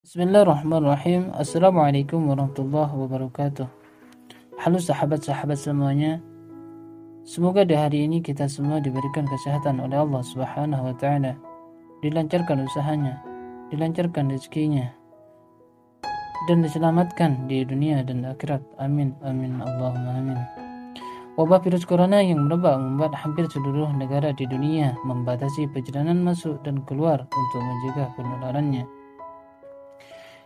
Bismillahirrahmanirrahim. Assalamualaikum warahmatullahi wabarakatuh. Halo sahabat-sahabat semuanya. Semoga di hari ini kita semua diberikan kesehatan oleh Allah Subhanahu wa taala. Dilancarkan usahanya, dilancarkan rezekinya, dan diselamatkan di dunia dan akhirat. Amin amin Allahumma amin. Wabah virus corona yang merebak membuat hampir seluruh negara di dunia membatasi perjalanan masuk dan keluar untuk mencegah penularannya.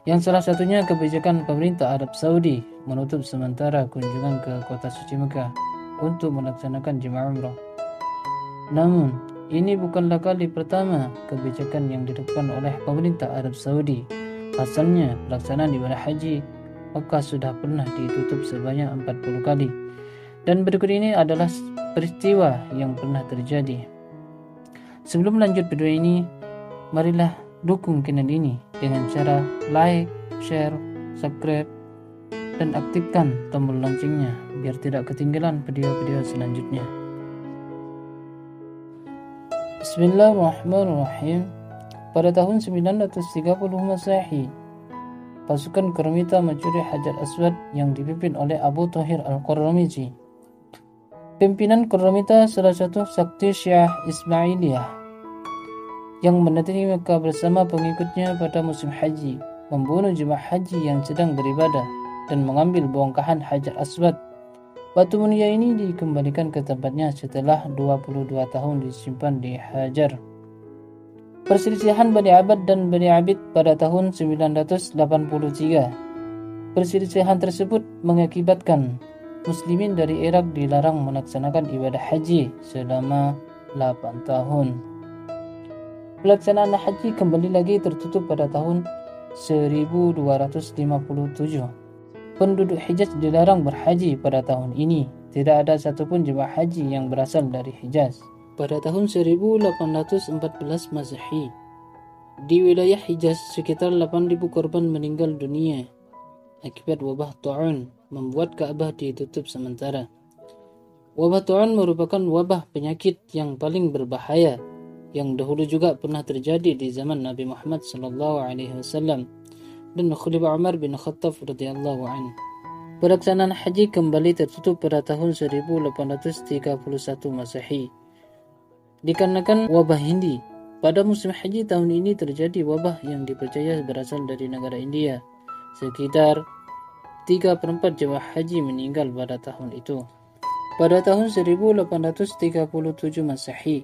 Yang salah satunya kebijakan pemerintah Arab Saudi menutup sementara kunjungan ke kota suci Mekah untuk melaksanakan jemaah umrah. Namun, ini bukanlah kali pertama kebijakan yang dilakukan oleh pemerintah Arab Saudi. Asalnya, pelaksanaan ibadah haji Mekah sudah pernah ditutup sebanyak 40 kali. Dan berikut ini adalah peristiwa yang pernah terjadi. Sebelum lanjut video ini, marilah dukung channel ini dengan cara like, share, subscribe, dan aktifkan tombol loncengnya biar tidak ketinggalan video-video selanjutnya. Bismillahirrahmanirrahim. Pada tahun 930 Masehi, pasukan Qarmita mencuri Hajar Aswad yang dipimpin oleh Abu Thahir Al-Qarramiji. Pimpinan Qarmita salah satu sakti Syiah Ismailiyah yang mendatangi Mekah bersama pengikutnya pada musim haji, membunuh jemaah haji yang sedang beribadah dan mengambil bongkahan Hajar Aswad. Batu mulia ini dikembalikan ke tempatnya setelah 22 tahun disimpan di Hajar. Perselisihan Bani Abbad dan Bani Abid pada tahun 983. Perselisihan tersebut mengakibatkan Muslimin dari Irak dilarang melaksanakan ibadah haji selama 8 tahun. Pelaksanaan haji kembali lagi tertutup pada tahun 1257. Penduduk Hijaz dilarang berhaji pada tahun ini. Tidak ada satupun jemaah haji yang berasal dari Hijaz. Pada tahun 1814 Masehi, di wilayah Hijaz sekitar 8.000 korban meninggal dunia akibat wabah Ta'un, membuat Ka'bah ditutup sementara. Wabah Ta'un merupakan wabah penyakit yang paling berbahaya yang dahulu juga pernah terjadi di zaman Nabi Muhammad SAW dan Khalifah Umar bin Khattab radhiyallahu anhu. Pelaksanaan haji kembali tertutup pada tahun 1831 Masehi dikarenakan wabah Hindi. Pada musim haji tahun ini terjadi wabah yang dipercaya berasal dari negara India. Sekitar 3/4 jemaah haji meninggal pada tahun itu. Pada tahun 1837 Masehi,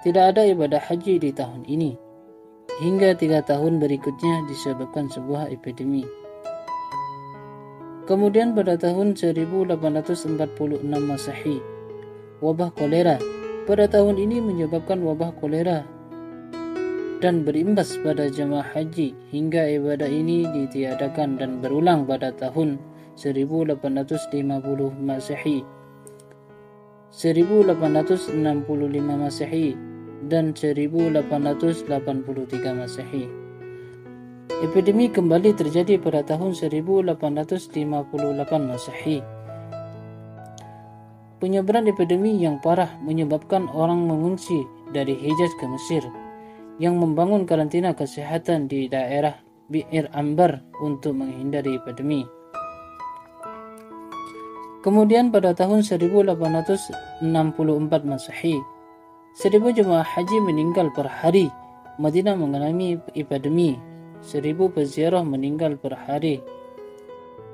tidak ada ibadah haji di tahun ini hingga 3 tahun berikutnya disebabkan sebuah epidemi. Kemudian pada tahun 1846 Masehi, wabah kolera. Pada tahun ini menyebabkan wabah kolera dan berimbas pada jemaah haji hingga ibadah ini ditiadakan dan berulang pada tahun 1850 Masehi, 1865 Masehi, dan 1883 Masehi. Epidemi kembali terjadi pada tahun 1858 Masehi. Penyebaran epidemi yang parah menyebabkan orang mengungsi dari Hijaz ke Mesir, yang membangun karantina kesehatan di daerah Bi'ir Ambar untuk menghindari epidemi. Kemudian pada tahun 1864 Masehi, 1000 jemaah haji meninggal per hari. Madinah mengalami epidemi. 1000 peziarah meninggal per hari.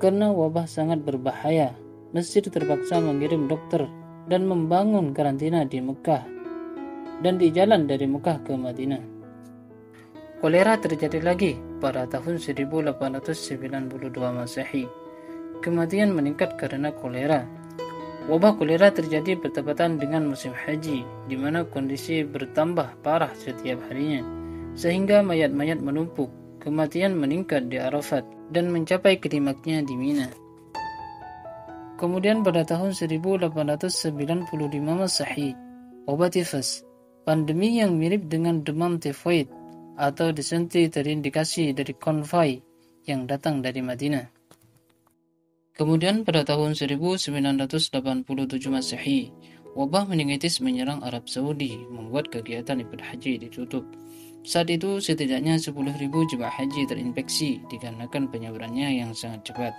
Karena wabah sangat berbahaya, Mesir terpaksa mengirim dokter dan membangun karantina di Mekah dan di jalan dari Mekah ke Madinah. Kolera terjadi lagi pada tahun 1892 Masehi. Kematian meningkat karena kolera. Wabah kolera terjadi bertepatan dengan musim haji, di mana kondisi bertambah parah setiap harinya, sehingga mayat-mayat menumpuk. Kematian meningkat di Arafat dan mencapai klimaksnya di Mina. Kemudian pada tahun 1895 Masehi, wabah tifus, pandemi yang mirip dengan demam tifoid atau disentery terindikasi dari konvoi yang datang dari Madinah. Kemudian pada tahun 1987 Masehi, wabah meningitis menyerang Arab Saudi, membuat kegiatan ibadah haji ditutup. Saat itu setidaknya 10.000 jemaah haji terinfeksi dikarenakan penyebarannya yang sangat cepat.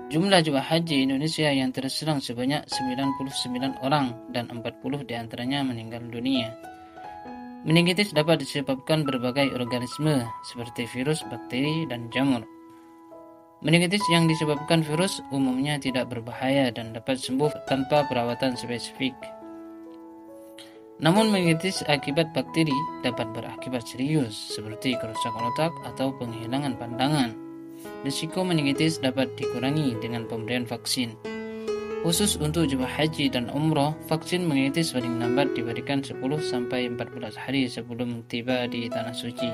Jumlah jemaah haji Indonesia yang terserang sebanyak 99 orang dan 40 diantaranya meninggal dunia. Meningitis dapat disebabkan berbagai organisme seperti virus, bakteri, dan jamur. Meningitis yang disebabkan virus umumnya tidak berbahaya dan dapat sembuh tanpa perawatan spesifik. Namun meningitis akibat bakteri dapat berakibat serius seperti kerusakan otak atau penghilangan pandangan. Risiko meningitis dapat dikurangi dengan pemberian vaksin. Khusus untuk jemaah haji dan umroh, vaksin meningitis paling lambat diberikan 10-14 hari sebelum tiba di Tanah Suci.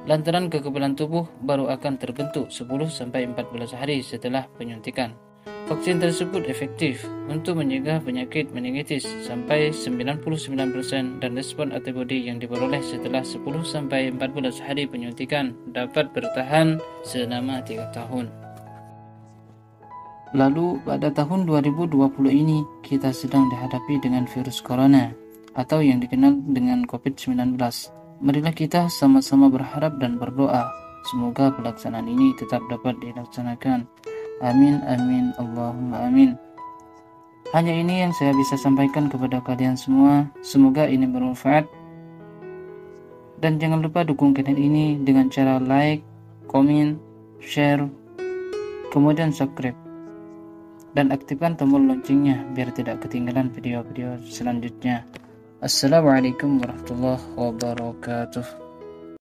Lantaran kekebalan tubuh baru akan terbentuk 10-14 hari setelah penyuntikan. Vaksin tersebut efektif untuk mencegah penyakit meningitis sampai 99% dan respon antibodi yang diperoleh setelah 10-14 hari penyuntikan dapat bertahan selama 3 tahun. Lalu pada tahun 2020 ini kita sedang dihadapi dengan virus corona atau yang dikenal dengan COVID-19. Marilah kita sama-sama berharap dan berdoa semoga pelaksanaan ini tetap dapat dilaksanakan. Amin amin Allahumma amin. Hanya ini yang saya bisa sampaikan kepada kalian semua. Semoga ini bermanfaat. Dan jangan lupa dukung channel ini dengan cara like, komen, share, kemudian subscribe. Dan aktifkan tombol loncengnya biar tidak ketinggalan video-video selanjutnya. Assalamualaikum warahmatullahi wabarakatuh.